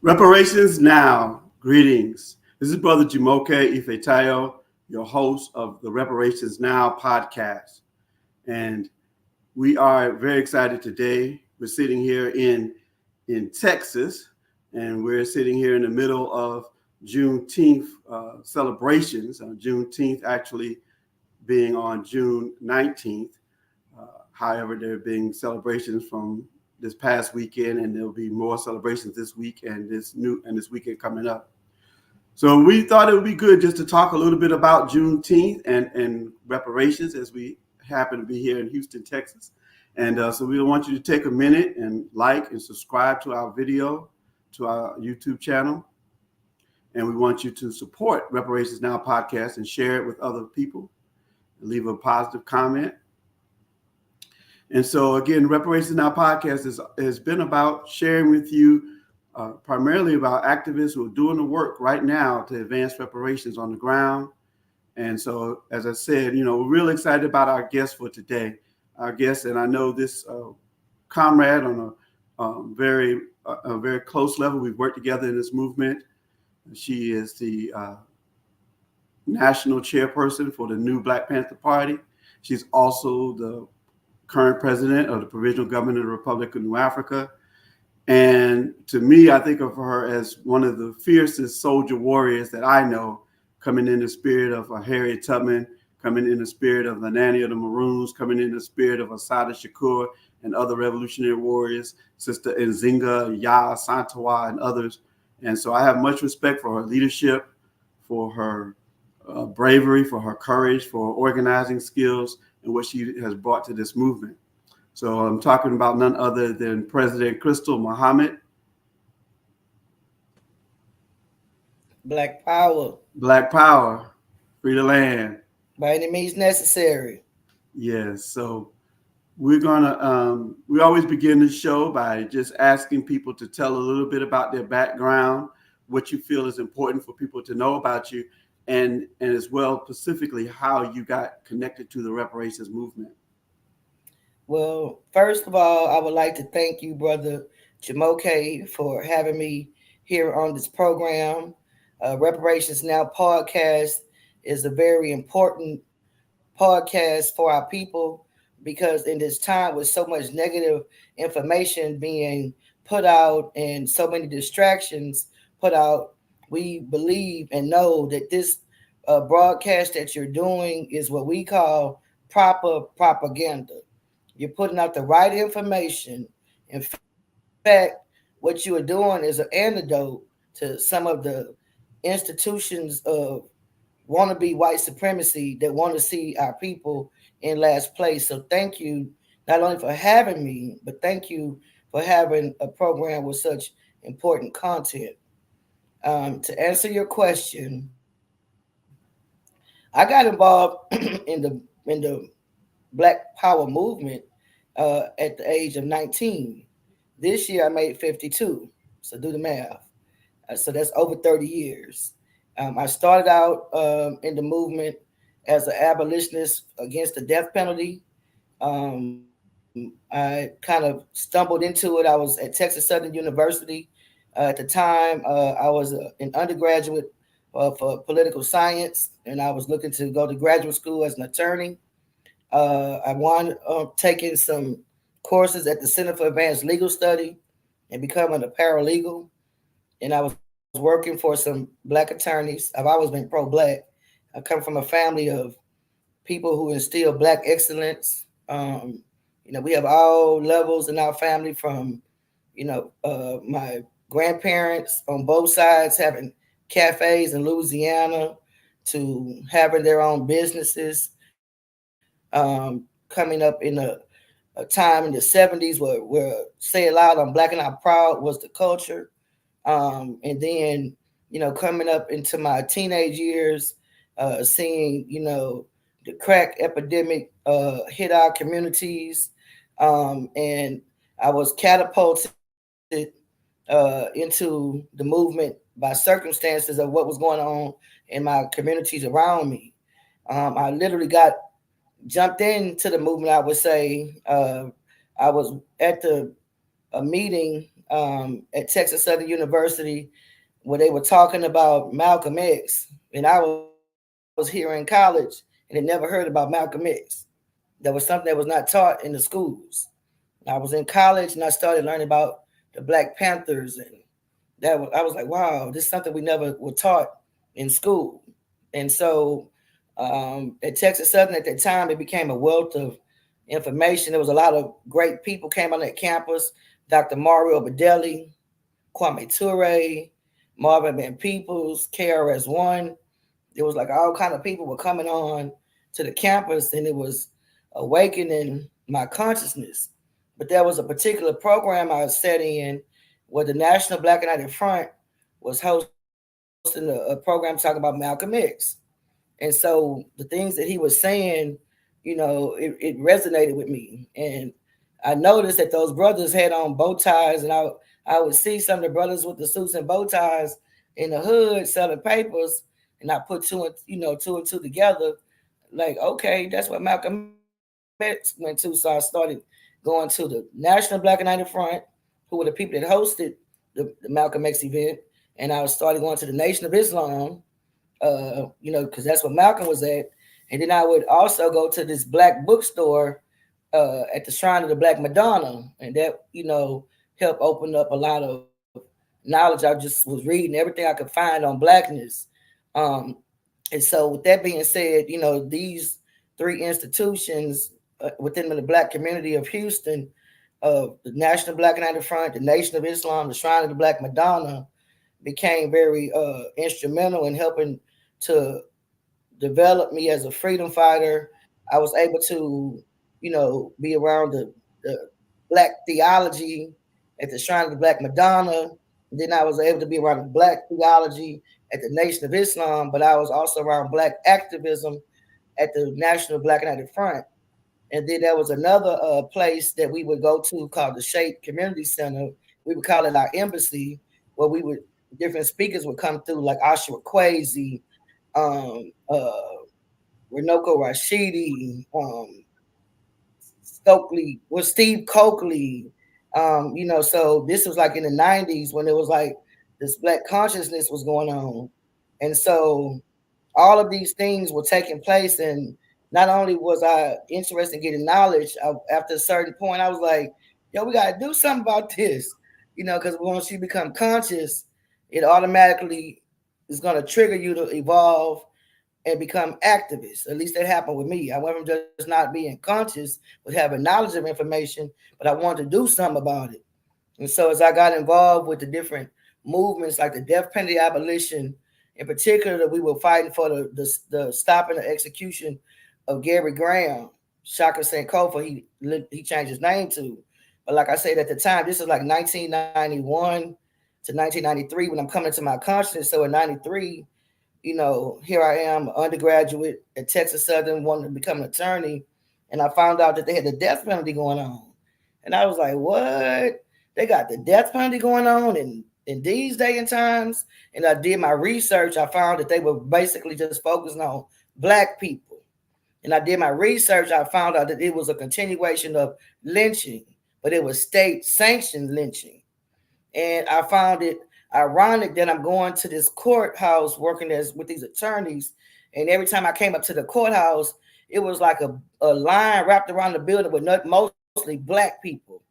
Reparations now. Greetings. This is Brother Jumoke Ifetayo, your host of the Reparations Now podcast. And we are very excited today. We're sitting here in Texas, and we're sitting here in the middle of Juneteenth celebrations. Juneteenth actually being on June 19th. However, there have been celebrations from this past weekend, and there'll be more celebrations this week and this weekend coming up. So we thought it would be good just to talk a little bit about Juneteenth and reparations, as we happen to be here in Houston, Texas. And so we want you to take a minute and like and subscribe to our video, to our YouTube channel. And we want you to support Reparations Now podcast and share it with other people. Leave a positive comment. And so, again, Reparations Now podcast has been about sharing with you primarily about activists who are doing the work right now to advance reparations on the ground. And so, as I said, we're really excited about our guest for today. Our guest, and I know this comrade on a very close level. We've worked together in this movement. She is the national chairperson for the new Black Panther Party. She's also the current president of the Provisional Government of the Republic of New Africa. And to me, I think of her as one of the fiercest soldier warriors that I know, coming in the spirit of Harriet Tubman, coming in the spirit of the Nanny of the Maroons, coming in the spirit of Assata Shakur and other revolutionary warriors, Sister Nzinga, Ya Santawa, and others. And so I have much respect for her leadership, for her bravery, for her courage, for her organizing skills, and what she has brought to this movement. So I'm talking about none other than President Krystal Muhammad. Black power. Black power. Free the land. By any means necessary. Yes. So we're gonna we always begin the show by just asking people to tell a little bit about their background, what you feel is important for people to know about you, and as well specifically how you got connected to the reparations movement. Well, first of all, I would like to thank you, Brother Jumoke, for having me here on this program. Reparations Now podcast is a very important podcast for our people because in this time with so much negative information being put out and so many distractions put out, we believe and know that this broadcast that you're doing is what we call proper propaganda. You're putting out the right information. In fact, what you are doing is an antidote to some of the institutions of wannabe white supremacy that want to see our people in last place. So thank you not only for having me, but thank you for having a program with such important content. To answer your question, I got involved in the Black Power movement at the age of 19. This year I made 52. So do the math. So that's over 30 years. I started out in the movement as an abolitionist against the death penalty. I kind of stumbled into it. I was at Texas Southern University. At the time, I was an undergraduate for political science, and I was looking to go to graduate school as an attorney. I wound up taking some courses at the Center for Advanced Legal Study and becoming a paralegal. And I was working for some Black attorneys. I've always been pro-Black. I come from a family of people who instill Black excellence. We have all levels in our family from, my grandparents on both sides having cafes in Louisiana to having their own businesses. Coming up in a time in the 70s where say it loud, I'm Black and I'm proud was the culture. And then, coming up into my teenage years, seeing, the crack epidemic hit our communities. And I was catapulted into the movement by circumstances of what was going on in my communities around me. I literally got jumped into the movement, I would say. I was at a meeting at Texas Southern University where they were talking about Malcolm X, and I was here in college and had never heard about Malcolm X. That was something that was not taught in the schools. I was in college and I started learning about the Black Panthers, and I was like, wow, this is something we never were taught in school. And so at Texas Southern at that time, it became a wealth of information. There was a lot of great people came on that campus. Dr. Mario Bedelli, Kwame Ture, Marvin Van Peoples, KRS-One. It was like all kind of people were coming on to the campus, and it was awakening my consciousness. But there was a particular program I was studying where the National Black United Front was hosting a program talking about Malcolm X. And so the things that he was saying, it resonated with me. And I noticed that those brothers had on bow ties, and I would see some of the brothers with the suits and bow ties in the hood selling papers, and I put two and two together, like, okay, that's what Malcolm X went to. So I started going to the National Black United Front, who were the people that hosted the Malcolm X event, and I started going to the Nation of Islam, because that's what Malcolm was at. And then I would also go to this black bookstore at the Shrine of the Black Madonna, and that helped open up a lot of knowledge. I just was reading everything I could find on blackness. Um, and so, with that being said, these three institutions within the black community of Houston, the National Black United Front, the Nation of Islam, the Shrine of the Black Madonna, became very instrumental in helping to develop me as a freedom fighter. I was able to, be around the black theology at the Shrine of the Black Madonna. And then I was able to be around the black theology at the Nation of Islam, but I was also around black activism at the National Black United Front. And then there was another place that we would go to called the Shape Community Center. We would call it our embassy, where we would different speakers would come through, like Ashura Kwesi, um, uh, Renoko Rashidi, Stokely, Steve Coakley. So this was like in the 90s when it was like this black consciousness was going on. And so all of these things were taking place, and not only was I interested in getting knowledge, after a certain point I was like, yo, we got to do something about this, because once you become conscious, it automatically is going to trigger you to evolve and become activists. At least that happened with me. I went from just not being conscious but having knowledge of information, but I wanted to do something about it. And so as I got involved with the different movements like the death penalty abolition, in particular, that we were fighting for the stopping the execution of Gary Graham, Shaka Sankofa, he changed his name to. But like I said at the time, this is like 1991 to 1993 when I'm coming into my consciousness. So in 93, here I am, undergraduate at Texas Southern, wanting to become an attorney, and I found out that they had the death penalty going on. And I was like, what? They got the death penalty going on in these day and times? And I did my research. I found that they were basically just focusing on black people. And I did my research. I found out that it was a continuation of lynching, but it was state sanctioned lynching. And I found it ironic that I'm going to this courthouse working as with these attorneys. And every time I came up to the courthouse, it was like a line wrapped around the building with mostly black people,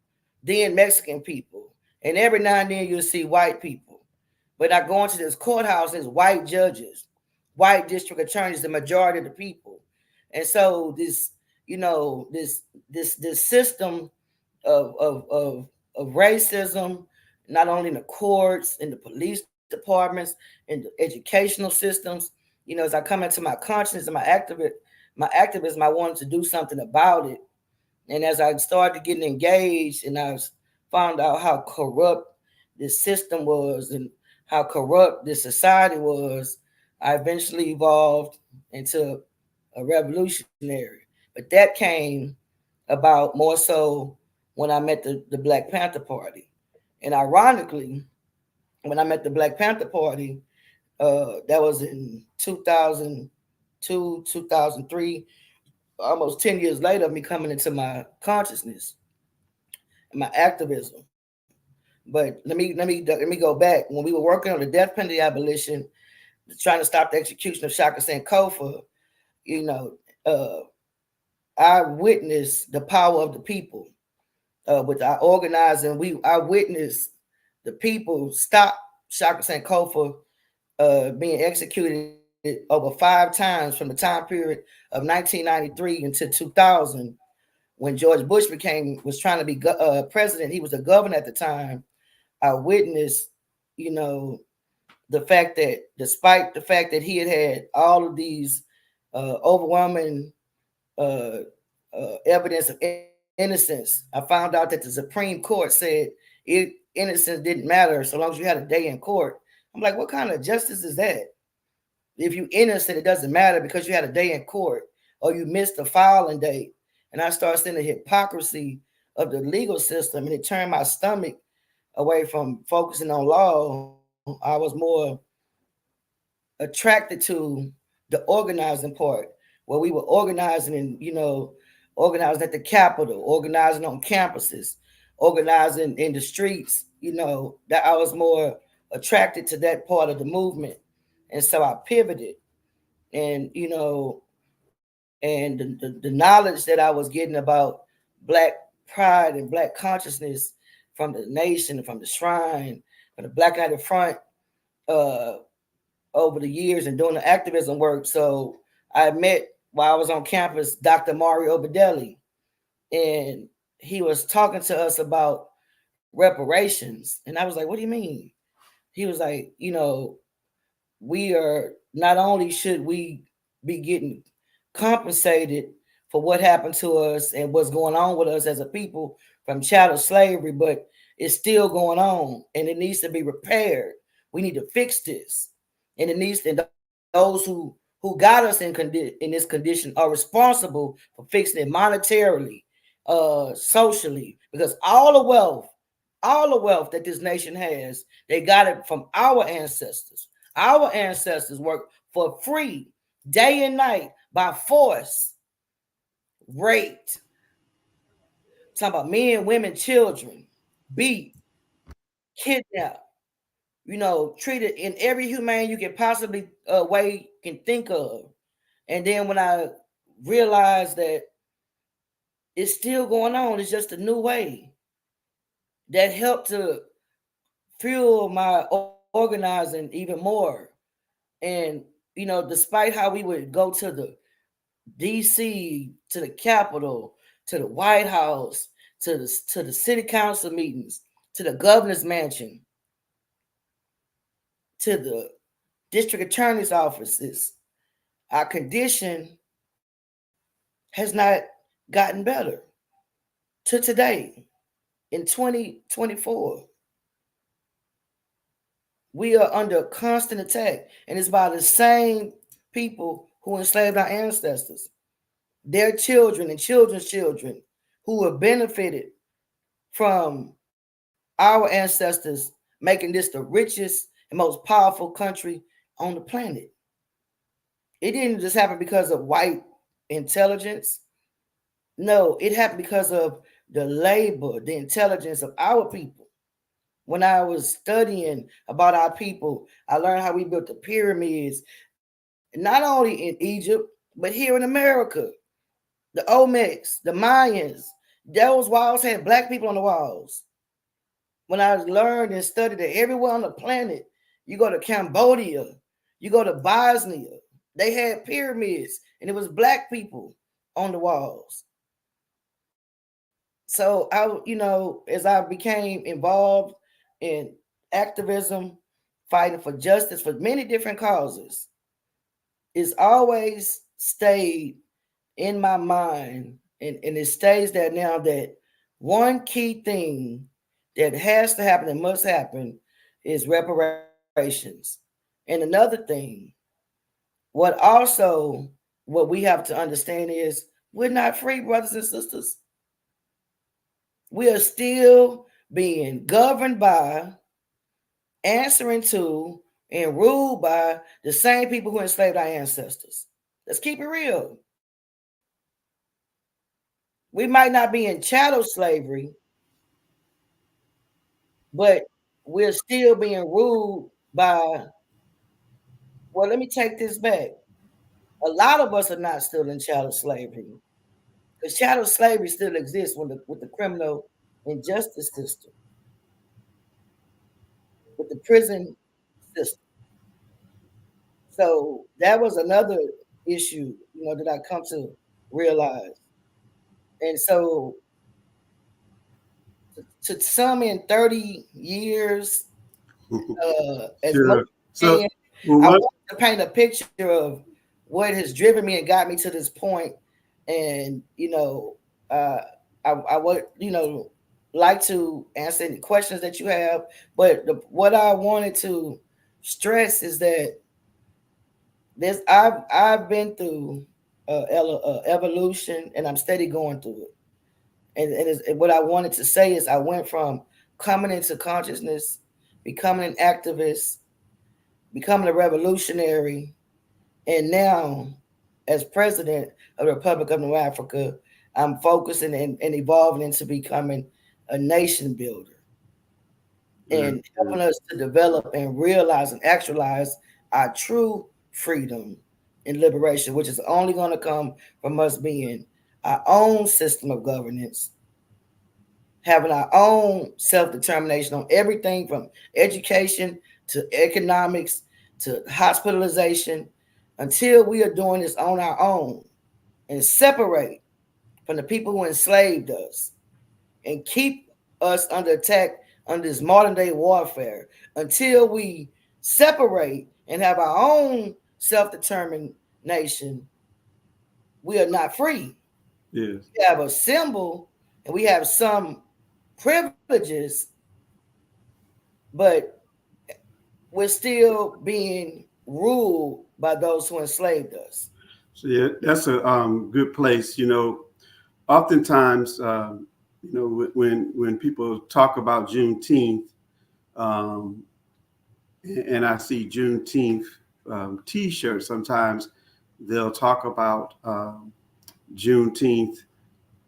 then Mexican people. And every now and then you'll see white people. But I go into this courthouse, there's white judges, white district attorneys, the majority of the people. And so this system of racism, not only in the courts, in the police departments, in the educational systems. As I come into my consciousness and my activism, I wanted to do something about it. And as I started getting engaged, and I found out how corrupt this system was and how corrupt this society was, I eventually evolved into a revolutionary. But that came about more so when I met the Black Panther Party. And ironically, when I met the Black Panther Party, that was in 2002, 2003, almost 10 years later, me coming into my consciousness, my activism. But let me go back. When we were working on the death penalty abolition, trying to stop the execution of Shaka Sankofa, you know, I witnessed the power of the people with our organizing. I witnessed the people stop Shaka Sankofa being executed over 5 times from the time period of 1993 until 2000, when George Bush was trying to be president. He was a governor at the time. I witnessed, you know, the fact that despite the fact that he had all of these overwhelming uh, evidence of innocence, I found out that the Supreme Court said innocence didn't matter so long as you had a day in court. I'm like, what kind of justice is that? If you innocent, it doesn't matter because you had a day in court or you missed a filing date. And I started seeing the hypocrisy of the legal system, and it turned my stomach away from focusing on law. I was more attracted to the organizing part, where we were organizing and, organizing at the Capitol, organizing on campuses, organizing in the streets. That I was more attracted to that part of the movement. And so I pivoted, and and the knowledge that I was getting about Black pride and Black consciousness from the nation, from the shrine, from the Black United Front, uh, over the years and doing the activism work. So I met, while I was on campus, Dr. Mario Bedelli, and he was talking to us about reparations. And I was like, what do you mean? He was like, we are, not only should we be getting compensated for what happened to us and what's going on with us as a people from chattel slavery, but it's still going on and it needs to be repaired. We need to fix this. And it needs to, those who got us in this condition are responsible for fixing it monetarily, socially, because all the wealth that this nation has, they got it from our ancestors. Our ancestors worked for free, day and night, by force, raped. Talking about men, women, children, beat, kidnapped, treated in every humane you can possibly way can think of. And then when I realized that it's still going on, it's just a new way that helped to fuel my organizing even more. And despite how we would go to the DC, to the Capitol, to the White House, to the city council meetings, to the governor's mansion, to the district attorney's offices, our condition has not gotten better to today. In 2024, we are under constant attack, and it's by the same people who enslaved our ancestors, their children and children's children, who have benefited from our ancestors making this the richest and most powerful country on the planet. It didn't just happen because of white intelligence. No, it happened because of the labor, the intelligence of our people. When I was studying about our people, I learned how we built the pyramids, not only in Egypt, but here in America. The Olmecs, the Mayans, those walls had Black people on the walls. When I learned and studied that everywhere on the planet, you go to Cambodia, you go to Bosnia, they had pyramids, and it was Black people on the walls. So as I became involved in activism, fighting for justice for many different causes, it's always stayed in my mind, and it stays there now, that one key thing that has to happen and must happen is reparations. And another thing, what we have to understand is we're not free, brothers and sisters. We are still being governed by, answering to, and ruled by the same people who enslaved our ancestors. Let's keep it real. We might not be in chattel slavery, but we're still being ruled by. Well, let me take this back. A lot of us are not still in chattel slavery, because chattel slavery still exists with the criminal and justice system, with the prison system. So that was another issue, that I come to realize. And so, to some in 30 years, as much Sure. as I So, can, well, I what? want to paint a picture of what has driven me and got me to this point. And, uh, I would, like to answer any questions that you have. But what I wanted to stress is that I've been through evolution, and I'm steady going through it. And what I wanted to say is I went from coming into consciousness, becoming an activist, becoming a revolutionary, and now as president of the Republic of North Africa, I'm focusing and evolving into becoming a nation builder Very and good. helping us to develop and realize and actualize our true freedom and liberation, which is only going to come from us being our own system of governance, having our own self-determination on everything from education to economics to hospitalization, until we are doing this on our own and separate from the people who enslaved us and keep us under attack under this modern day warfare, until we separate and have our own self-determined nation, we are not free. Yes. We have a symbol and we have some privileges, but we're still being ruled by those who enslaved us. So yeah, that's a good place. Oftentimes, when people talk about Juneteenth, um, and I see Juneteenth T-shirts, sometimes they'll talk about Juneteenth.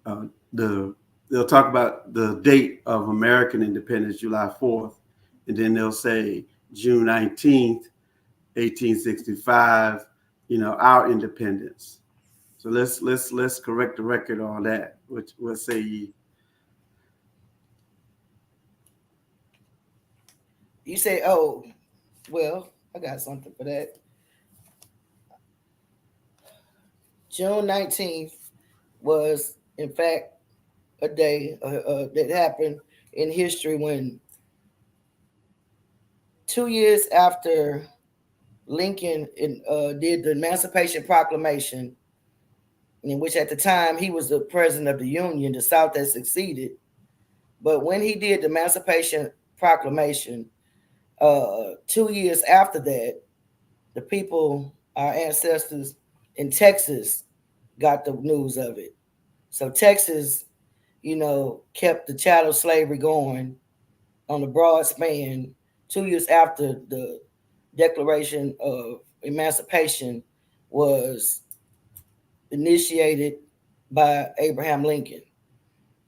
Uh, the they'll talk about the date of American independence, July 4th, and then they'll say June 19th, 1865. Our independence. So let's correct the record on that. What say ye? You say, oh, well, I got something for that. June 19th was, in fact, a day that happened in history when 2 years after Lincoln did the Emancipation Proclamation, in which at the time he was the president of the Union, the South had succeeded. But when he did the Emancipation Proclamation, 2 years after that, the people, our ancestors in Texas, got the news of it. So Texas, kept the chattel slavery going on the broad span 2 years after the Declaration of Emancipation was initiated by Abraham Lincoln.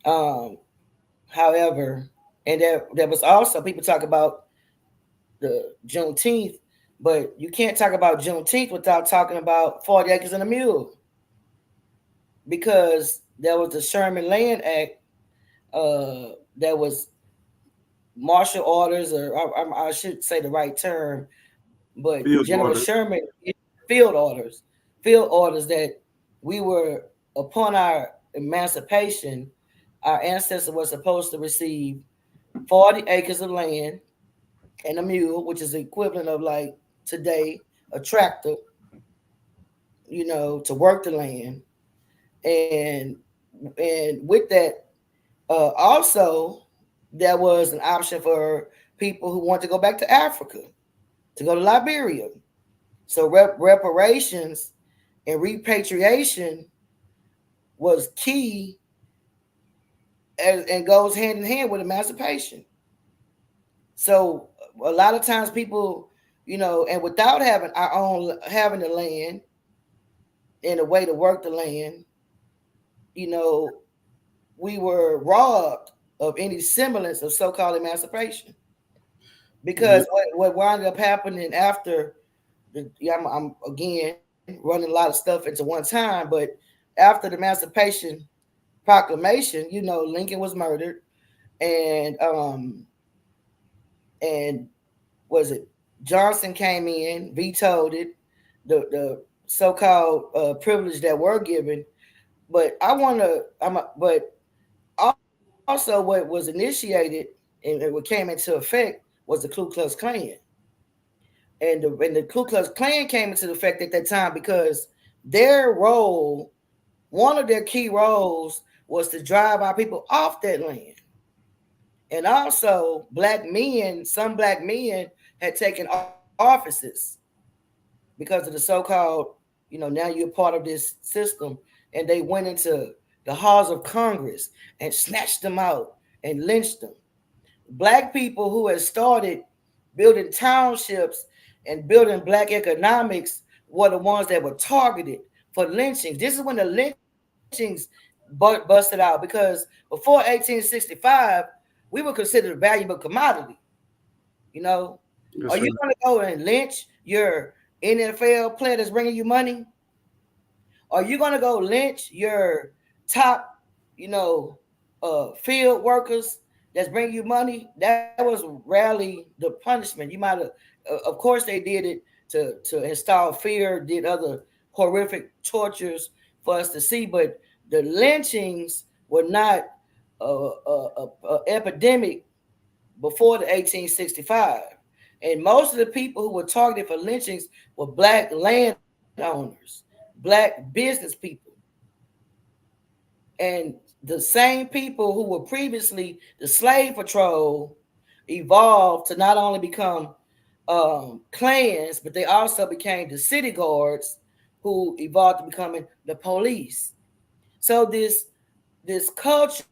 Um, However, and there was also people talk about the Juneteenth, but you can't talk about Juneteenth without talking about 40 acres and a mule, because there was the Sherman Land Act, that was martial orders, or I should say the right term, but Field General order. Sherman, field orders, field orders that we were, upon our emancipation, our ancestors were supposed to receive 40 acres of land and a mule, which is the equivalent of, like, today, a tractor, to work the land. And with that, also there was an option for people who want to go back to Africa, to go to Liberia. So reparations and repatriation was key, and goes hand in hand with emancipation. So a lot of times people, and without having the land and a way to work the land, you know, we were robbed of any semblance of so-called emancipation. Because what wound up happening after I'm again running a lot of stuff into one time, but after the Emancipation Proclamation, Lincoln was murdered, and was it Johnson came in, vetoed it, the so-called privilege that were given. But but also what was initiated and what came into effect was the Ku Klux Klan. And the Ku Klux Klan came into effect at that time because their role, one of their key roles, was to drive our people off that land. And also, some black men had taken offices because of the so-called, now you're part of this system, and they went into the halls of Congress and snatched them out and lynched them. Black people who had started building townships and building black economics were the ones that were targeted for lynchings. This is when the lynchings busted out, because before 1865, we were considered a valuable commodity. Are Yes, sir. you going to go and lynch your NFL player that's bringing you money? Are you going to go lynch your top, field workers that's bringing you money? That was rarely the punishment. You might have, of course, they did it to install fear, did other horrific tortures for us to see, but the lynchings were not a epidemic before the 1865. And most of the people who were targeted for lynchings were black landowners, black business people. And the same people who were previously the slave patrol evolved to not only become clans, but they also became the city guards, who evolved to becoming the police. So this culture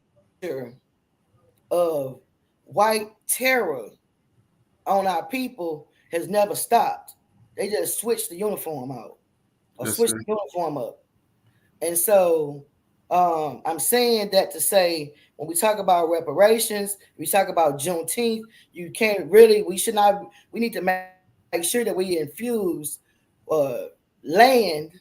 of white terror on our people has never stopped. They just switched the uniform out or Yes, switched sir. the uniform up. And so I'm saying that to say, when we talk about reparations, we talk about Juneteenth, you can't really, we should not, we need to make sure that we infuse land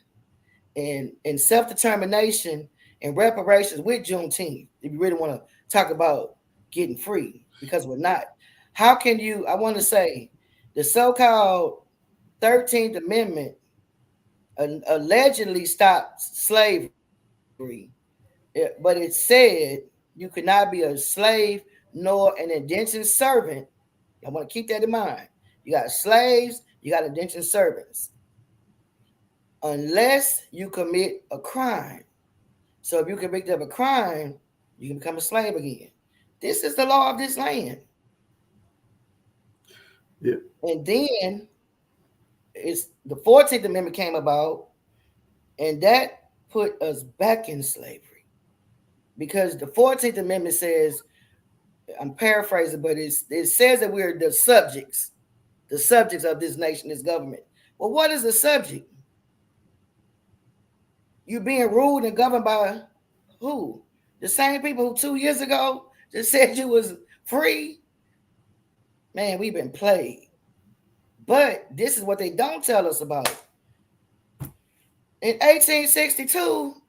and self-determination and reparations with Juneteenth if you really want to talk about getting free, because we're not. How can you, I want to say, the so-called 13th Amendment allegedly stopped slavery, but it said you could not be a slave nor an indentured servant. I want to keep that in mind. You got slaves, you got indentured servants, unless you commit a crime. So if you convict of a crime, you can become a slave again. This is the law of this land. Yeah. And then it's the 14th Amendment came about, and that put us back in slavery, because the 14th Amendment says, I'm paraphrasing, but it says that we're the subjects of this nation, this government. Well, what is the subject? You being ruled and governed by who? The same people who 2 years ago just said you was free. Man, we've been played. But this is what they don't tell us about. In 1862,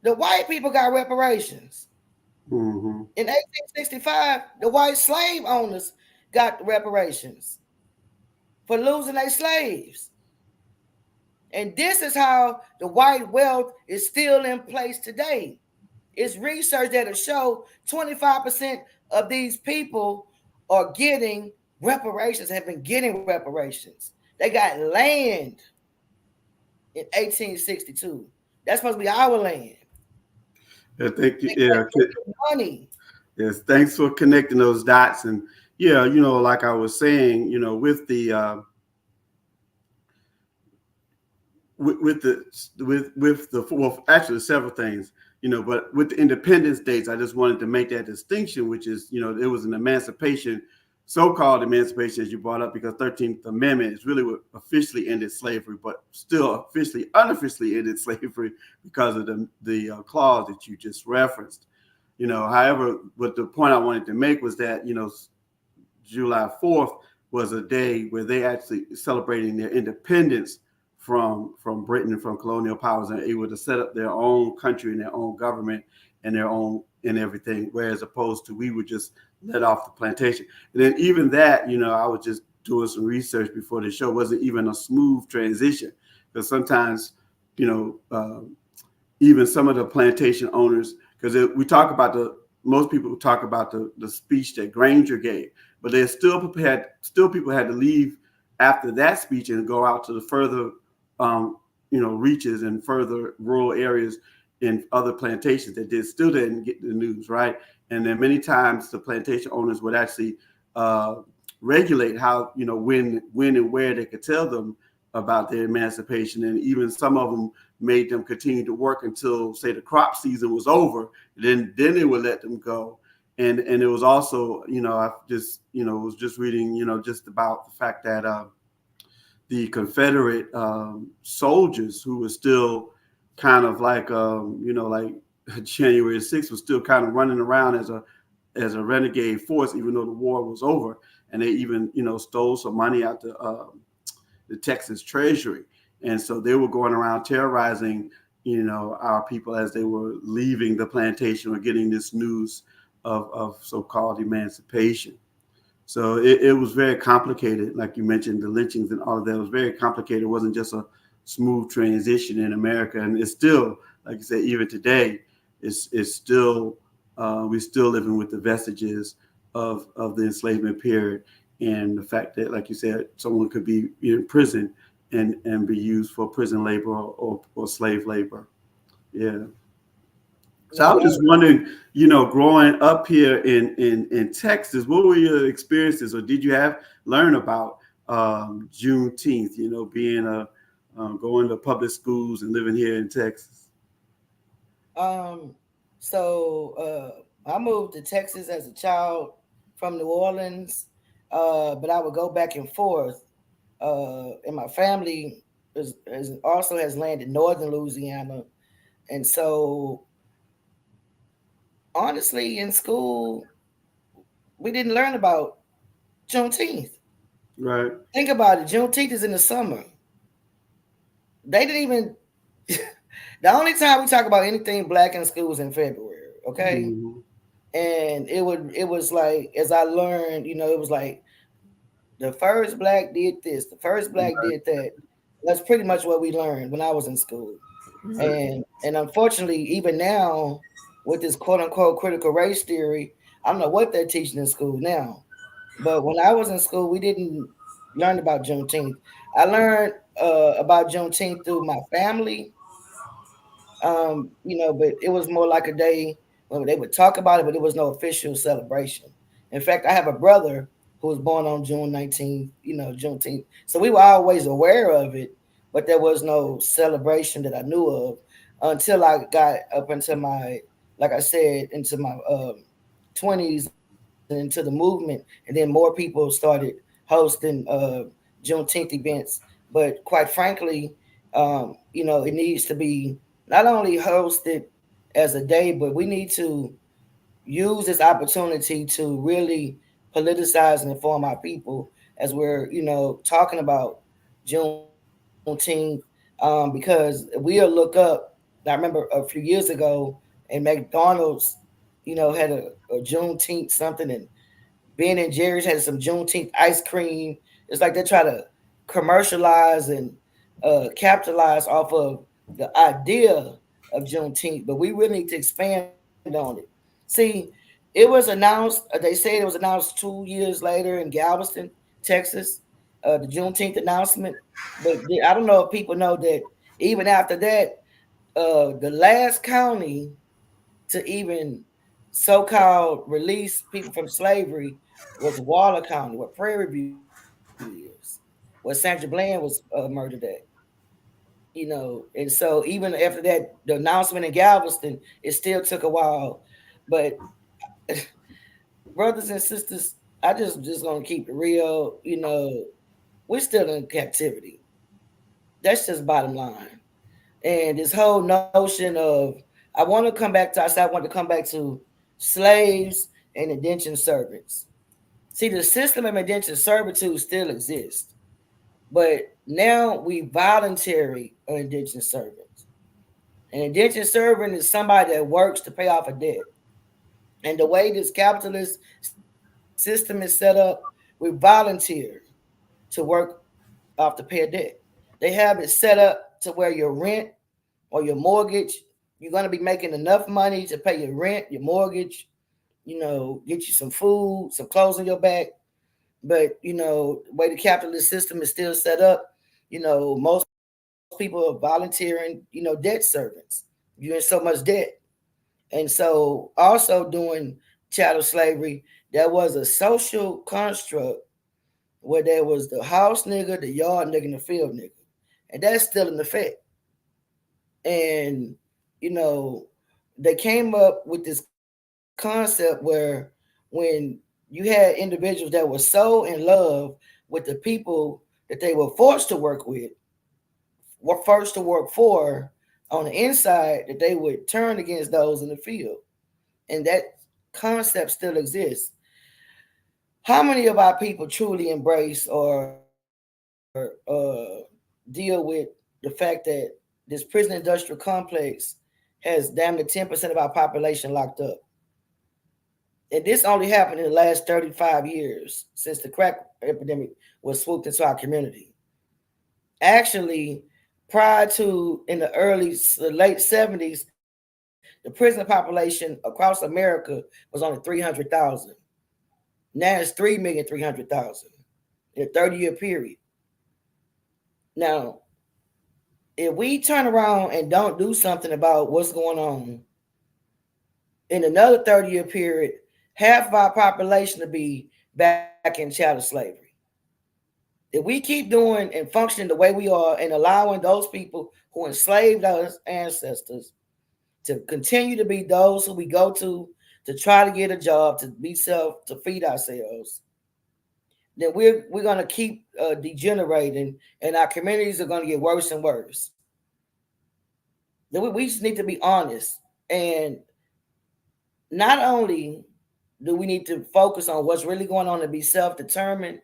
the white people got reparations. Mm-hmm. In 1865, the white slave owners got reparations for losing their slaves. And this is how the white wealth is still in place today. It's research that'll show 25% of these people are getting reparations, have been getting reparations. They got land in 1862. That's supposed to be our land. Yeah, thank you. They Yeah. got money. Yes. Thanks for connecting those dots. And yeah, like I was saying, with the well, actually several things, but with the independence dates, I just wanted to make that distinction, which is, it was an emancipation, so-called emancipation, as you brought up, because 13th Amendment is really what officially ended slavery, but still unofficially ended slavery because of the clause that you just referenced. However, what the point I wanted to make was that, July 4th was a day where they actually celebrating their independence from Britain and from colonial powers, and able to set up their own country and their own government and their own and everything, whereas opposed to we were just let off the plantation. And then even that, I was just doing some research before the show, wasn't even a smooth transition, because sometimes, you know, uh, even some of the plantation owners, because we talk about most people talk about the speech that Granger gave, but there's still people had to leave after that speech and go out to the further, reaches and further rural areas in other plantations that still didn't get the news, right? And then many times the plantation owners would actually uh, regulate how, when and where they could tell them about their emancipation, and even some of them made them continue to work until, say, the crop season was over. Then they would let them go. And it was also, I just, was just reading, just about the fact that the Confederate soldiers who were still kind of like, like January 6th was still kind of running around as a renegade force, even though the war was over. And they even, stole some money out the Texas Treasury. And so they were going around terrorizing, our people as they were leaving the plantation or getting this news of so-called emancipation. So it was very complicated. Like you mentioned, the lynchings and all of that was very complicated. It wasn't just a smooth transition in America. And it's still, like I said, even today, it's still, we're still living with the vestiges of the enslavement period, and the fact that, like you said, someone could be in prison and be used for prison labor or slave labor. Yeah. So I was just wondering, growing up here in Texas, what were your experiences, or did you learn about Juneteenth? Being going to public schools and living here in Texas. Um, I moved to Texas as a child from New Orleans, but I would go back and forth. And my family also has land in northern Louisiana, and so honestly, in school, we didn't learn about Juneteenth. Right. Think about it. Juneteenth is in the summer. They didn't even. The only time we talk about anything black in school is in February. Okay, Mm-hmm. and it was like, as I learned, it was like the first black did this, the first black Right. did that. That's pretty much what we learned when I was in school. Right. And unfortunately, even now, with this quote unquote critical race theory, I don't know what they're teaching in school now. But when I was in school, we didn't learn about Juneteenth. I learned about Juneteenth through my family, but it was more like a day when they would talk about it, but it was no official celebration. In fact, I have a brother who was born on June 19th, Juneteenth. So we were always aware of it, but there was no celebration that I knew of until I got up into my, like I said, into my 20s and into the movement. And then more people started hosting Juneteenth events. But quite frankly, it needs to be not only hosted as a day, but we need to use this opportunity to really politicize and inform our people as we're, talking about Juneteenth. Because we'll look up. I remember a few years ago, and McDonald's, had a Juneteenth something, and Ben and Jerry's had some Juneteenth ice cream. It's like they try to commercialize and capitalize off of the idea of Juneteenth, but we really need to expand on it. See, it was announced. They said it was announced 2 years later in Galveston, Texas, the Juneteenth announcement. But I don't know if people know that even after that, the last county to even so-called release people from slavery was Waller County, where Prairie View is, where Sandra Bland was murdered at. And so even after that, the announcement in Galveston, it still took a while. But brothers and sisters, I just gonna keep it real. We're still in captivity. That's just bottom line. And this whole notion of I want to come back to. I said I want to come back to slaves, and indentured servants. See, the system of indentured servitude still exists, but now we voluntary indentured servants. An indentured servant is somebody that works to pay off a debt. And the way this capitalist system is set up, we volunteer to work off to pay a debt. They have it set up to where your rent or your mortgage, you're going to be making enough money to pay your rent, your mortgage, get you some food, some clothes on your back. But, the way the capitalist system is still set up, most people are volunteering, debt servants. You're in so much debt. And so, also during chattel slavery, there was a social construct where there was the house nigga, the yard nigga, and the field nigga. And that's still in effect. And, you know, they came up with this concept where when you had individuals that were so in love with the people that they were forced to work with, were forced to work for on the inside, that they would turn against those in the field. And that concept still exists. How many of our people truly embrace or deal with the fact that this prison industrial complex has damn near 10% of our population locked up? And this only happened in the last 35 years since the crack epidemic was swooped into our community. Actually, prior to in the late 70s, the prison population across America was only 300,000. Now it's 3,300,000 in a 30-year period. Now, if we turn around and don't do something about what's going on, in another 30-year period, half of our population will be back in chattel slavery. If we keep doing and functioning the way we are and allowing those people who enslaved our ancestors to continue to be those who we go to try to get a job, to be to feed ourselves, then we're gonna keep degenerating, and our communities are gonna get worse and worse. Then we just need to be honest, and not only do we need to focus on what's really going on and be self-determined,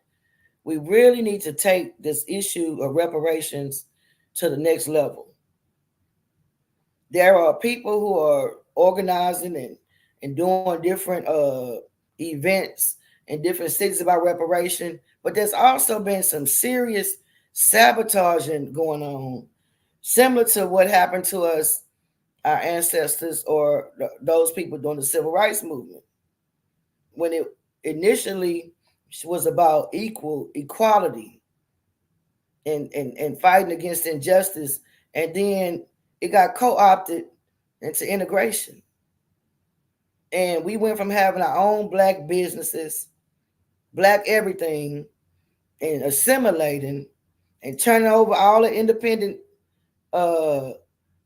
we really need to take this issue of reparations to the next level. There are people who are organizing and doing different events in different cities about reparation, but there's also been some serious sabotaging going on, similar to what happened to us, our ancestors, or those people during the civil rights movement, when it initially was about equality and fighting against injustice, and then it got co-opted into integration. And we went from having our own black businesses, black everything, and assimilating and turning over all the independent uh,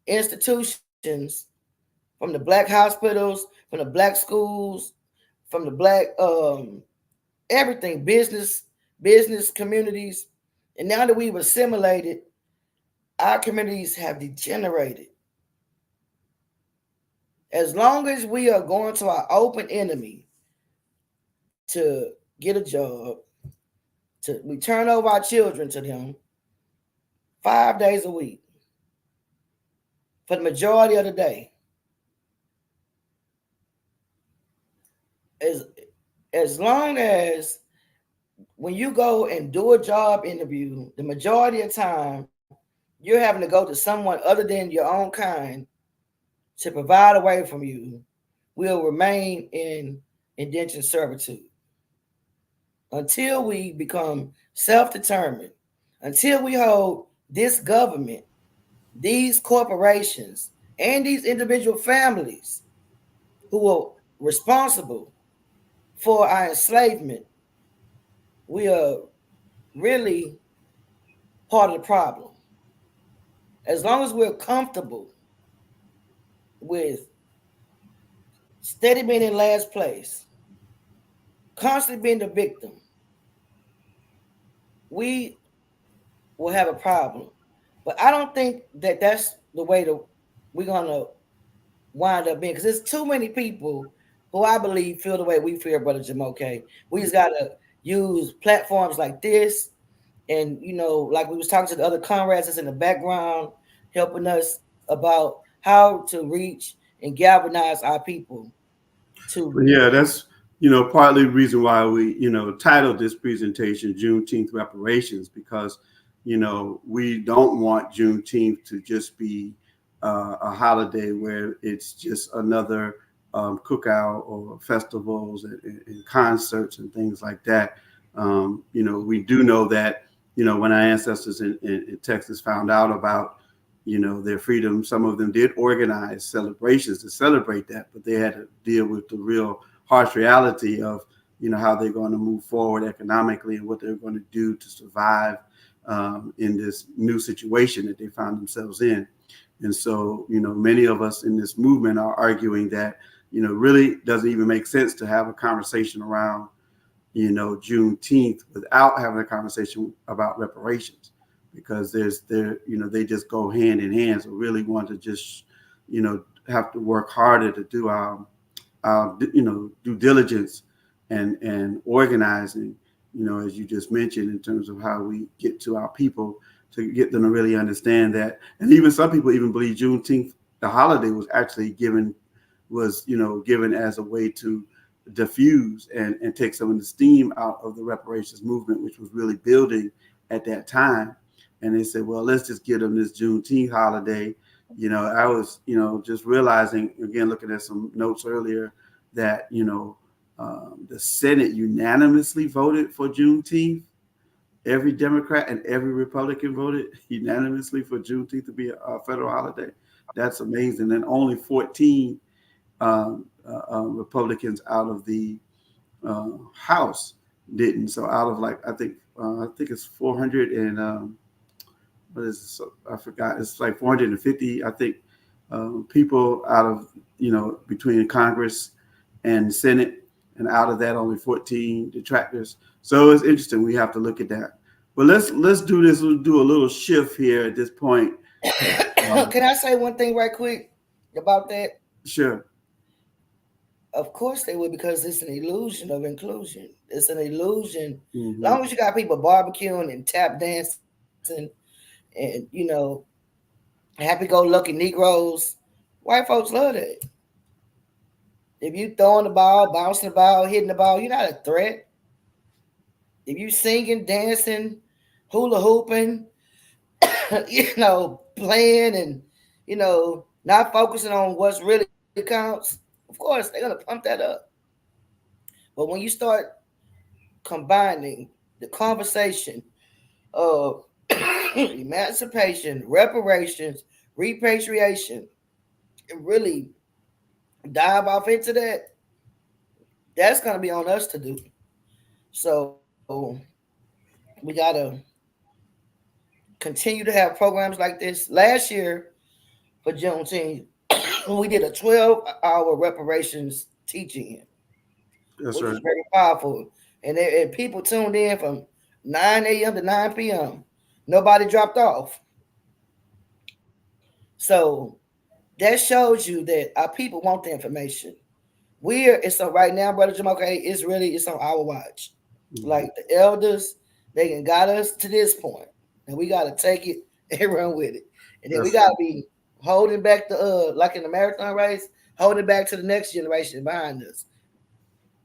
institutions, from the black hospitals, from the black schools, from the black everything, business communities. And now that we've assimilated, our communities have degenerated. As long as we are going to our open enemy to get a job, we turn over our children to them 5 days a week for the majority of the day. As as long as when you go and do a job interview, the majority of time you're having to go to someone other than your own kind to provide away from you, will remain in indentured servitude until we become self-determined, until we hold this government, these corporations, and these individual families who are responsible for our enslavement. We are really part of the problem. As long as we're comfortable with steady being in last place, constantly being the victim, we will have a problem. But I don't think that that's the way we're gonna wind up being, because there's too many people who I believe feel the way we feel, Brother Jamoke. We just gotta use platforms like this, and like we was talking to the other comrades that's in the background, helping us about how to reach and galvanize our people to. But yeah, that's partly the reason why we titled this presentation Juneteenth reparations, because we don't want Juneteenth to just be a holiday where it's just another cookout or festivals and concerts and things like that. We do know that when our ancestors in Texas found out about their freedom, some of them did organize celebrations to celebrate that, but they had to deal with the real harsh reality of how they're going to move forward economically and what they're going to do to survive in this new situation that they found themselves in. And so many of us in this movement are arguing that really doesn't even make sense to have a conversation around Juneteenth without having a conversation about reparations, because they just go hand in hand. So really want to just have to work harder to do our due diligence and organizing, as you just mentioned, in terms of how we get to our people, to get them to really understand that. And even some people even believe Juneteenth, the holiday, was actually given as a way to diffuse and take some of the steam out of the reparations movement, which was really building at that time. And they said, well, let's just give them this Juneteenth holiday. I was, just realizing, again, looking at some notes earlier, that, the Senate unanimously voted for Juneteenth. Every Democrat and every Republican voted unanimously for Juneteenth to be a federal holiday. That's amazing. And only 14 Republicans out of the House didn't. So out of I think it's 400 and what is it? I forgot. It's like 450, I think, people out of between Congress and Senate, and out of that only 14 detractors. So it's interesting. We have to look at that. But let's do this. We'll do a little shift here at this point. Can I say one thing right quick about that? Sure. Of course they would, because it's an illusion of inclusion. It's an illusion. Mm-hmm. As long as you got people barbecuing and tap dancing and happy-go-lucky Negroes, white folks love that. If you throwing the ball, bouncing the ball, hitting the ball, you're not a threat. If you singing, dancing, hula hooping, playing and not focusing on what's really counts, of course they're gonna pump that up. But when you start combining the conversation of emancipation, reparations, repatriation, and really dive off into that, that's gonna be on us to do. So we gotta continue to have programs like this. Last year for Juneteenth, we did a 12-hour reparations teaching, That's which right. was very powerful. And people tuned in from 9 a.m. to 9 p.m. Nobody dropped off. So that shows you that our people want the information. It's on right now, Brother Jamoke, it's on our watch. Mm-hmm. Like the elders, they can got us to this point, and we got to take it and run with it. And then we got to be holding back like in the marathon race, holding back to the next generation behind us.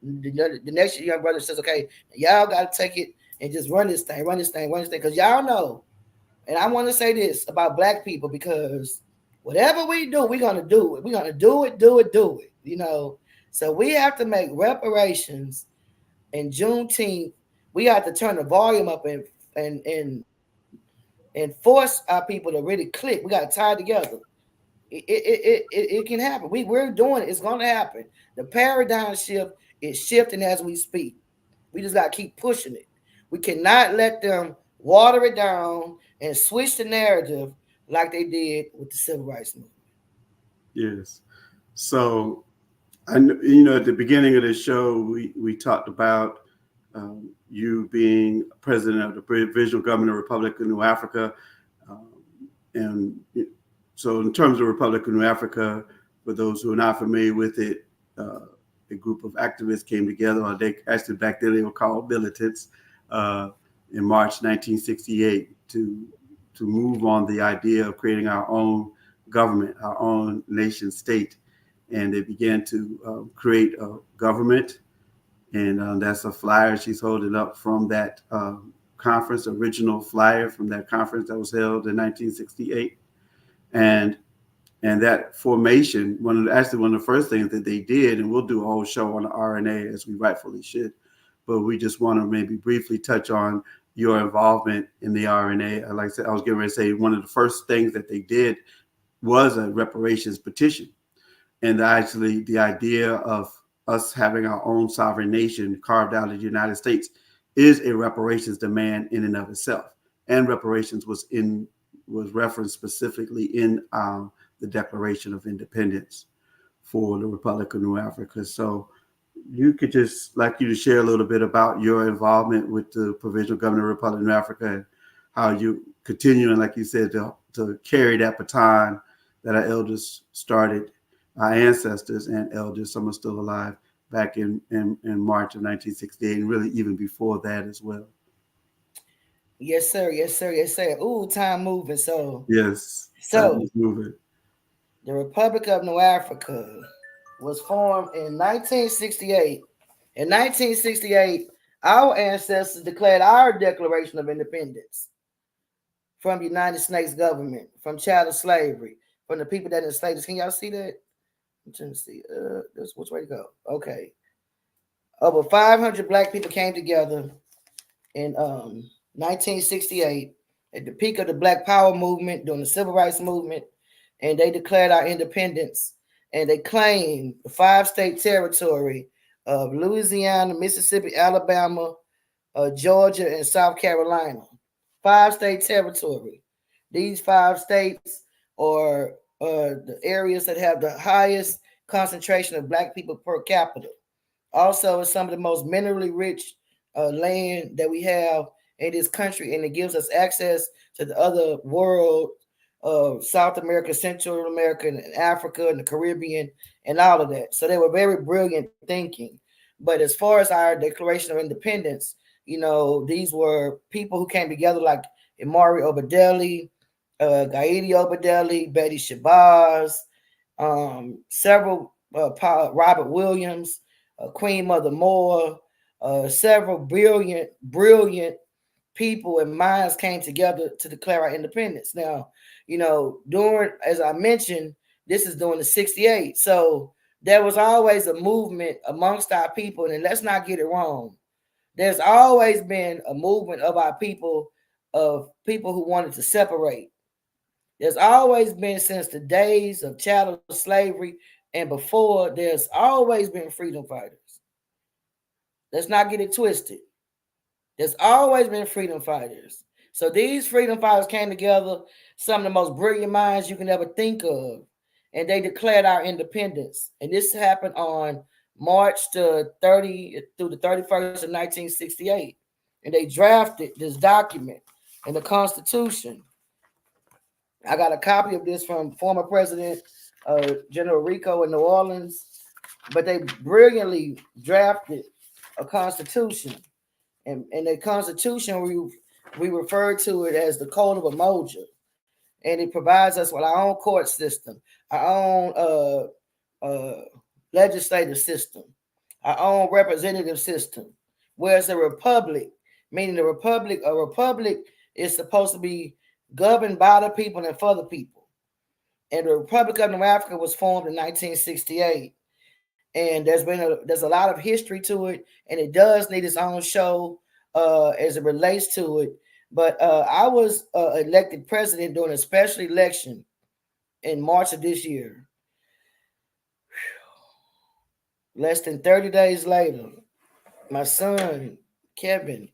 The next young brother says, okay, y'all got to take it and just run this thing, because y'all know. And I want to say this about Black people, because whatever we do, we're gonna do it. We're gonna do it. So we have to make reparations in Juneteenth. We have to turn the volume up and force our people to really click. We got to tie it together. It can happen. We're doing it. It's going to happen. The paradigm shift is shifting as we speak. We just got to keep pushing it. We cannot let them water it down and switch the narrative like they did with the civil rights movement. Yes. So, at the beginning of the show, we talked about you being president of the Provisional Government of the Republic of New Africa. And so in terms of Republic of New Africa, for those who are not familiar with it, a group of activists came together, or they actually back then they were called militants, in March 1968 to move on the idea of creating our own government, our own nation state. And they began to create a government. And that's a flyer she's holding up from that conference, original flyer from that conference that was held in 1968. And that formation, one of the first things that they did, and we'll do a whole show on the RNA as we rightfully should, but we just want to maybe briefly touch on your involvement in the RNA. Like I said, I was getting ready to say one of the first things that they did was a reparations petition. And actually the idea of us having our own sovereign nation carved out of the United States is a reparations demand in and of itself. And reparations was referenced specifically in the Declaration of Independence for the Republic of New Africa. So you could just like you to share a little bit about your involvement with the Provisional Government of the Republic of New Africa and how you continuing, like you said, to carry that baton that our elders started, our ancestors and elders, some are still alive, back in March of 1968, and really even before that as well. Yes, sir. Yes, sir. Yes, sir. Ooh, time moving. Yes, so time is moving. The Republic of New Africa was formed in 1968. In 1968, our ancestors declared our Declaration of Independence from the United States government, from chattel slavery, from the people that enslaved us. Can y'all see that? I'm trying to see. Which way to go? Okay. Over 500 black people came together in 1968 at the peak of the Black Power movement during the Civil Rights movement, and they declared our independence, and they claimed the 5-state territory of Louisiana, Mississippi, Alabama, Georgia, and South Carolina. 5-state territory. These 5 states are the areas that have the highest concentration of black people per capita. Also, it's some of the most minerally rich land that we have in this country, and it gives us access to the other world of South America, Central America, and Africa, and the Caribbean, and all of that. So they were very brilliant thinking. But as far as our Declaration of Independence, these were people who came together like Imari Obadeli, Gaidi Obadeli, Betty Shabazz, several Robert Williams, Queen Mother Moore, several brilliant people and minds came together to declare our independence. Now, during, as I mentioned, this is during the 68. So there was always a movement amongst our people, and let's not get it wrong. There's always been a movement of our people, of people who wanted to separate. There's always been, since the days of chattel slavery and before, there's always been freedom fighters. Let's not get it twisted. There's always been freedom fighters. So these freedom fighters came together, some of the most brilliant minds you can ever think of, and they declared our independence. And this happened on March the 30th through the 31st of 1968. And they drafted this document in the Constitution. I got a copy of this from former President General Rico in New Orleans, but they brilliantly drafted a constitution. And the Constitution, we refer to it as the Code of Umoja. And it provides us with our own court system, our own legislative system, our own representative system. Whereas a republic, meaning a republic is supposed to be governed by the people and for the people. And the Republic of New Africa was formed in 1968. And there's a lot of history to it, and it does need its own show as it relates to it. But I was elected president during a special election in March of this year. Less than 30 days later, my son, Kevin,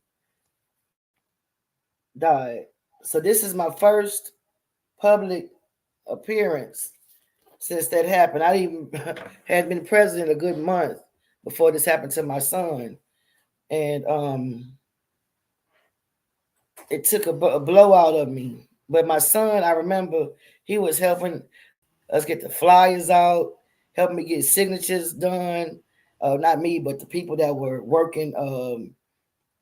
died. So this is my first public appearance since that happened. I even had been president a good month before this happened to my son. And it took a blowout of me. But my son, I remember he was helping us get the flyers out, helping me get signatures done. not me, but the people that were working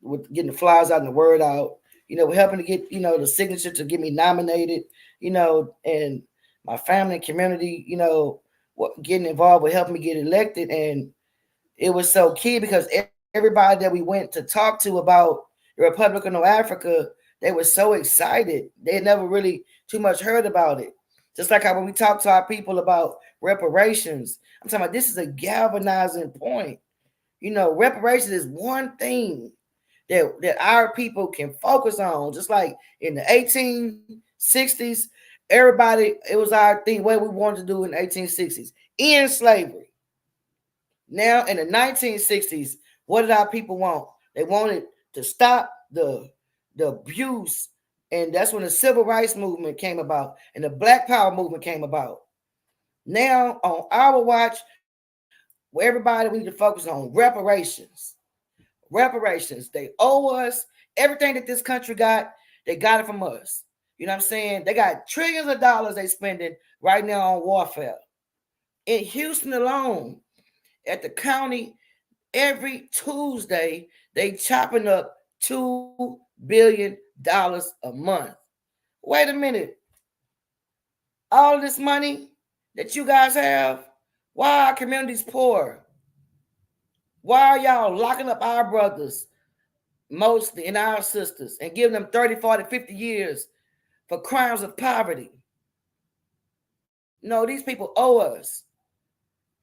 with getting the flyers out and the word out, helping to get, the signature to get me nominated, and my family and community, getting involved with helping me get elected. And it was so key because everybody that we went to talk to about the Republic of North Africa, they were so excited. They never really too much heard about it. Just like how when we talk to our people about reparations, I'm talking about this is a galvanizing point. Reparations is one thing that our people can focus on. Just like in the 1860s, everybody, it was our thing, what we wanted to do in the 1860s, end slavery. Now in the 1960s, what did our people want? They wanted to stop the abuse, and that's when the civil rights movement came about and the Black Power movement came about. Now on our watch, everybody, we need to focus on reparations. Reparations. They owe us everything that this country got. They got it from us. You know what I'm saying? They got trillions of dollars they spending right now on warfare. In Houston alone, at the county, every Tuesday, they chopping up $2 billion a month. Wait a minute. All this money that you guys have, why are our communities poor? Why are y'all locking up our brothers, mostly, and our sisters, and giving them 30, 40, 50 years for crimes of poverty? No, these people owe us.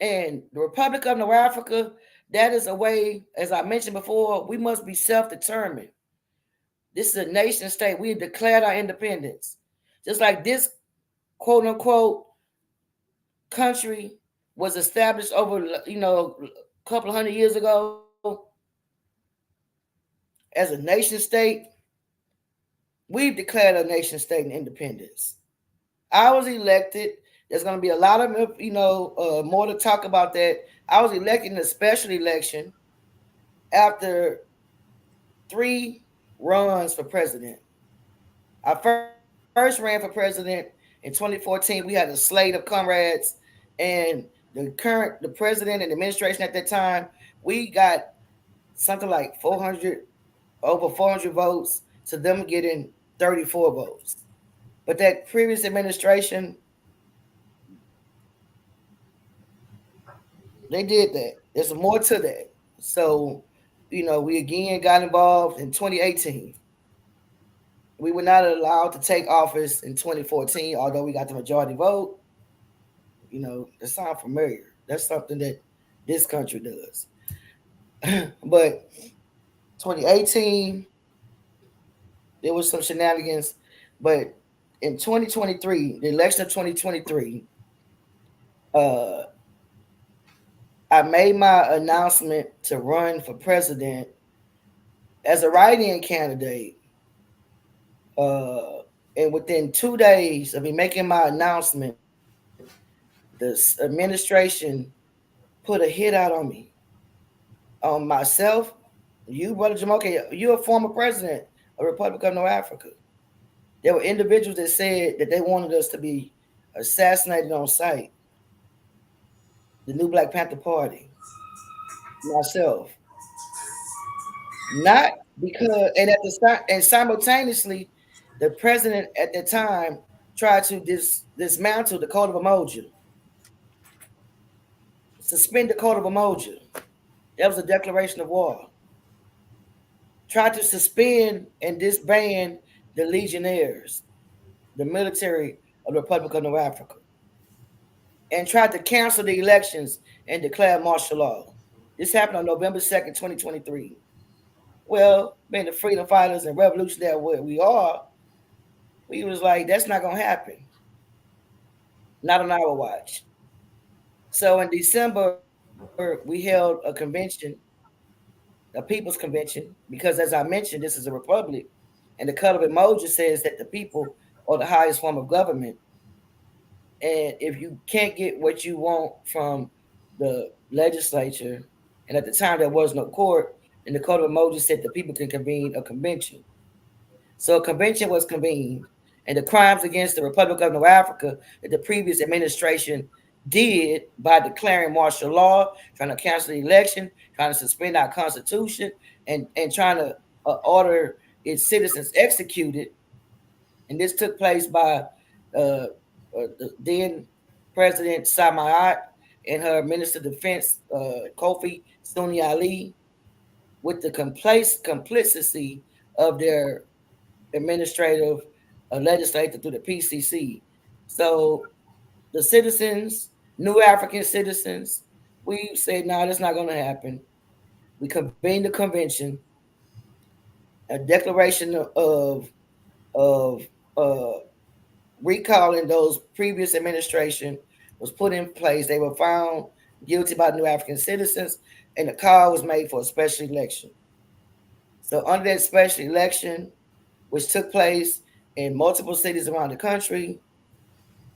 And the Republic of North Africa, that is a way, as I mentioned before, we must be self-determined. This is a nation state. We have declared our independence. Just like this quote unquote country was established over, a couple of hundred years ago as a nation state, we've declared a nation state and independence. I was elected. There's going to be a lot of, more to talk about that. I was elected in a special election after 3 runs for president. I first ran for president in 2014. We had a slate of comrades, and the president and the administration at that time, we got something like 400, over 400 votes to them getting 34 votes. But that previous administration, they did that. There's more to that. So, we again got involved in 2018. We were not allowed to take office in 2014, although we got the majority vote. That sounds familiar. That's something that this country does. But 2018, there was some shenanigans. But in 2023, the election of 2023, uh, I made my announcement to run for president as a write-in candidate. And within 2 days of me making my announcement, the administration put a hit out on me, on myself. You, Brother Jumoke, you're a former president of the Republic of North Africa. There were individuals that said that they wanted us to be assassinated on sight. The New Black Panther Party, myself, not because, and at the and simultaneously, the president at the time tried to dismantle the Code of Emoji, suspend the Code of Emoji. That was a declaration of war. Tried to suspend and disband the legionnaires, the military of the Republic of North Africa, and tried to cancel the elections and declare martial law. This happened on November 2nd, 2023. Well, being the freedom fighters and revolutionary where we are, we was like, that's not gonna happen. Not on our watch. So in December, we held a convention, a people's convention, because as I mentioned, this is a republic, and the color of emoji says that the people are the highest form of government. And if you can't get what you want from the legislature, and at the time there was no court, and the code of emoji said the people can convene a convention. So a convention was convened, and the crimes against the Republic of North Africa that the previous administration did by declaring martial law, trying to cancel the election, trying to suspend our constitution, and trying to order its citizens executed. And this took place by the then President Samayat and her Minister of Defense, Kofi Sonia Ali, with the complicity of their administrative legislator through the PCC. So the citizens, new African citizens, we said, no, that's not going to happen. We convened the convention, a declaration of uh, recalling those previous administration was put in place. They were found guilty by new African citizens, and the call was made for a special election. So under that special election, which took place in multiple cities around the country,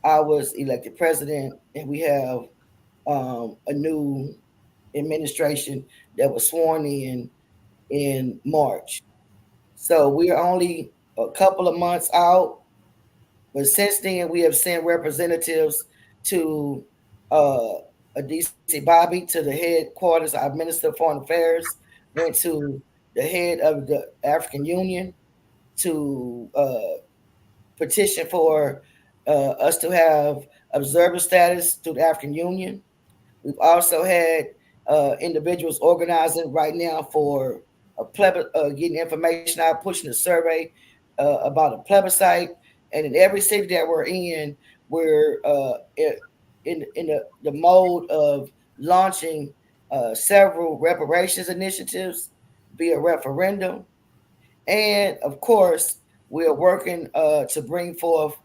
I was elected president, and we have a new administration that was sworn in March. So we are only a couple of months out, but since then we have sent representatives to uh, a DC Bobby to the headquarters. Our Minister of Foreign Affairs went to the head of the African Union to petition for us to have observer status through the African Union. We've also had individuals organizing right now for getting information out, pushing a survey about a plebiscite. And in every city that we're in, we're in the mode of launching several reparations initiatives via referendum. And of course, we are working to bring forth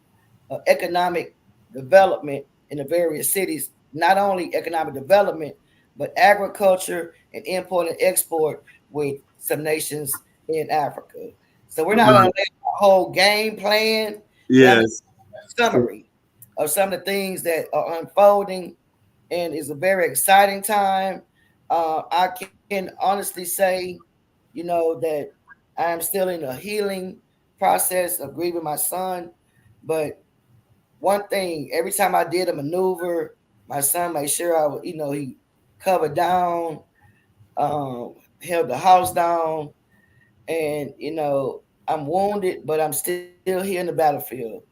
economic development in the various cities, not only economic development, but agriculture and import and export with some nations in Africa. So we're not going to lay a whole game plan, but I'm Yes. a summary of some of the things that are unfolding, and it's a very exciting time. I can honestly say, that I am still in a healing process of grieving my son, but one thing, every time I did a maneuver, my son made sure I would, he covered down, held the house down, and I'm wounded, but I'm still here in the battlefield.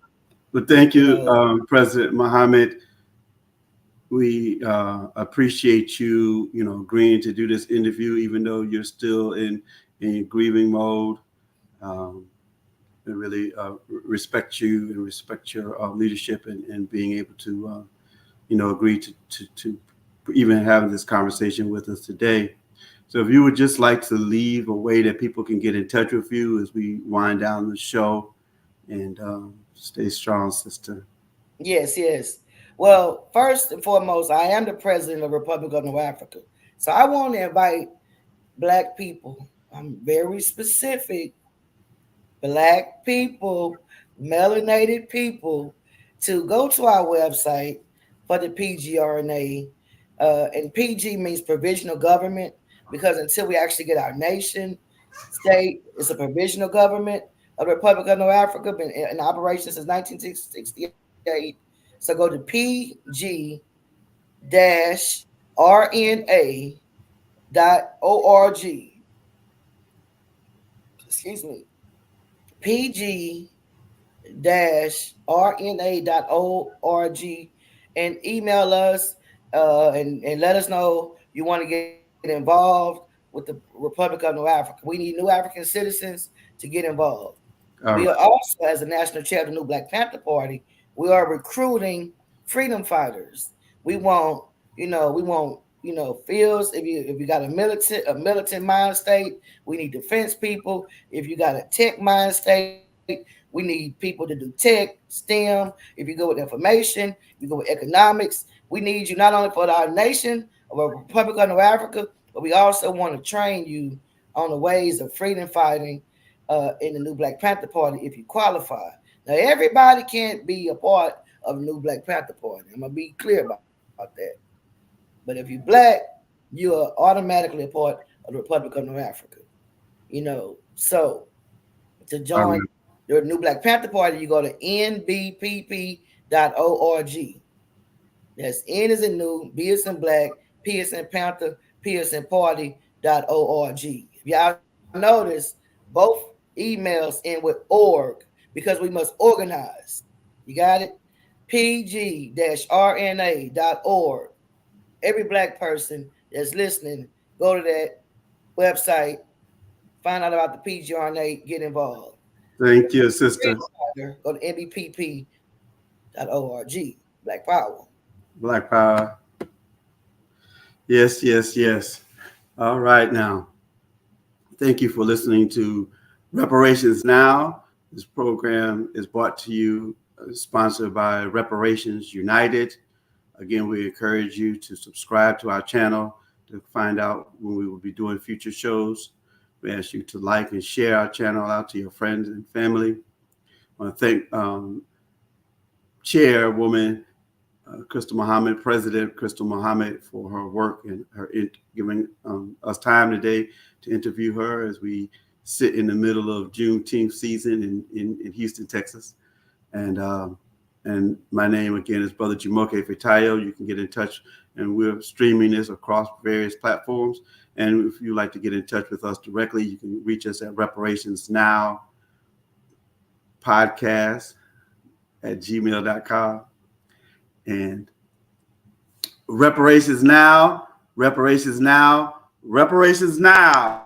Well, You thank know, you, President Muhammad. We appreciate you, agreeing to do this interview, even though you're still in grieving mode. Um, and really respect you and respect your leadership and being able to, agree to even having this conversation with us today. So if you would just like to leave a way that people can get in touch with you as we wind down the show, and stay strong, sister. yes, yes. Well, first and foremost, I am the president of the Republic of North Africa, so I want to invite Black people. I'm very specific. Black people, melanated people, to go to our website for the PGRNA. And PG means provisional government, because until we actually get our nation state, it's a provisional government of the Republic of North Africa, been in operation since 1968. So go to pg-rna.org. Excuse me. pg-rna.org, and email us and let us know you want to get involved with the Republic of North Africa. We need new African citizens to get involved. We All are right. also, as a national chair of the New Black Panther Party, we are recruiting freedom fighters. We want, fields. If you got a militant mind state, we need defense people. If you got a tech mind state, we need people to do tech, STEM. If you go with information, you go with economics. We need you not only for our nation of a Republic of North Africa, but we also want to train you on the ways of freedom fighting in the New Black Panther Party if you qualify. Now, everybody can't be a part of the New Black Panther Party. I'm gonna be clear about that. But if you're black, you are automatically a part of the Republic of North Africa. So to All join right. the New Black Panther Party, you go to nbpp.org. That's N is in new, B is in black, P is in Panther, P is in party.org. If y'all notice, both emails end with org because we must organize. You got it? pg-rna.org. Every black person that's listening, go to that website, find out about the PGRNA, get involved. Thank you, sister. Go to NBPP.org. Black Power. Black Power. Yes, yes, yes. All right, now. Thank you for listening to Reparations Now. This program is brought to you, sponsored by Reparations United. Again, we encourage you to subscribe to our channel to find out when we will be doing future shows. We ask you to like and share our channel out to your friends and family. I want to thank Chairwoman Krystal Muhammad, President Krystal Muhammad, for her work and her giving us time today to interview her as we sit in the middle of Juneteenth season in Houston, Texas. And my name again is Brother Jumoke Ifetayo. You can get in touch, and we're streaming this across various platforms. And if you'd like to get in touch with us directly, you can reach us at reparationsnowpodcast@gmail.com. And reparations now, reparations now, reparations now.